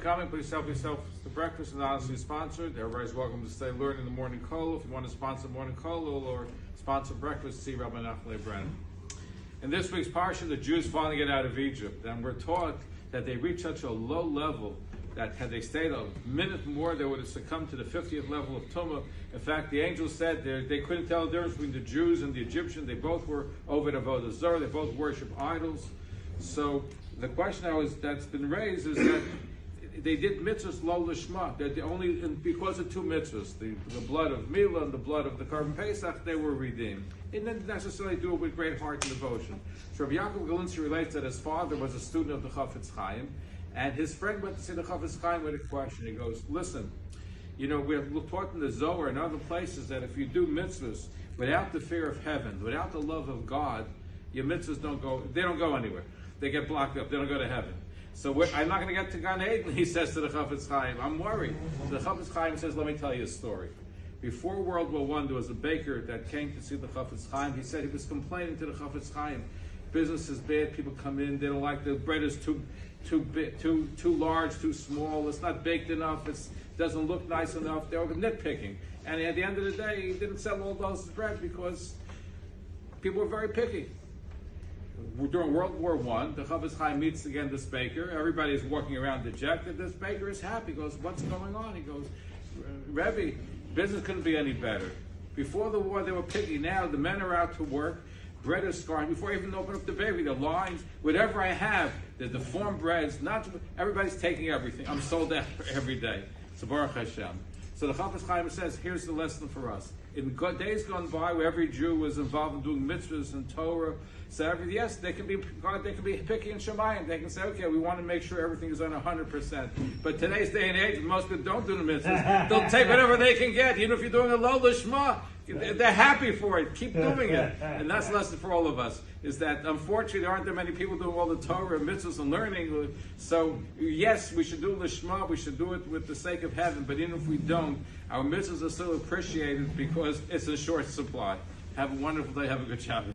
coming. Please help yourself to breakfast and honestly sponsored. Everybody's welcome to stay learn in the morning kol. If you want to sponsor morning kol or sponsor breakfast, see Rabbi Brenner. In this week's parsha, the Jews finally get out of Egypt, and we're taught that they reached such a low level that had they stayed a minute more, they would have succumbed to the 50th level of Tumah. In fact, the angel said they couldn't tell the difference between the Jews and the Egyptians. They both were over the Avodah Zarah. They both worship idols. So the question that's been raised is that they did mitzvahs lo lishma. That only because of two mitzvahs, the blood of Milah and the blood of the Korban Pesach, they were redeemed. They didn't necessarily do it with great heart and devotion. So Rabbi Yaakov Galinsky relates that his father was a student of the Chofetz Chaim, and his friend went to see the Chofetz Chaim with a question. He goes, listen, we're taught in the Zohar and other places that if you do mitzvahs without the fear of heaven, without the love of God, your mitzvahs don't go anywhere. They get blocked up. They don't go to heaven. So I'm not going to get to Gan Eden, he says to the Chofetz Chaim. I'm worried. So the Chofetz Chaim says, let me tell you a story. Before World War I, there was a baker that came to see the Chofetz Chaim. He said he was complaining to the Chofetz Chaim. Business is bad. People come in. They don't like the bread is too big, too large, too small. It's not baked enough. It doesn't look nice enough. They were nitpicking. And at the end of the day, he didn't sell all those bread because people were very picky. During World War I, the Chofetz Chaim meets again this baker. Everybody is walking around dejected. This baker is happy. He goes, what's going on? He goes, Rabbi, business couldn't be any better. Before the war, they were picky. Now the men are out to work. Bread is scarring. Before I even open up the bakery, the lines, whatever I have, the deformed breads, everybody's taking everything. I'm sold out every day. So Baruch Hashem. So the Chofetz Chaim says, here's the lesson for us. In days gone by, where every Jew was involved in doing mitzvahs and Torah, so yes, they can be picky and shemayim. They can say, okay, we want to make sure everything is on 100%. But today's day and age, most people don't do the mitzvahs. They'll take whatever they can get. Even if you're doing a lo lishma, they're happy for it. Keep doing it. And that's the lesson for all of us, is that unfortunately there aren't that many people doing all the Torah and mitzvahs and learning. So yes, we should do lishma, we should do it with the sake of heaven, but even if we don't, our mitzvahs are still appreciated because it's in short supply. Have a wonderful day, have a good Shabbat.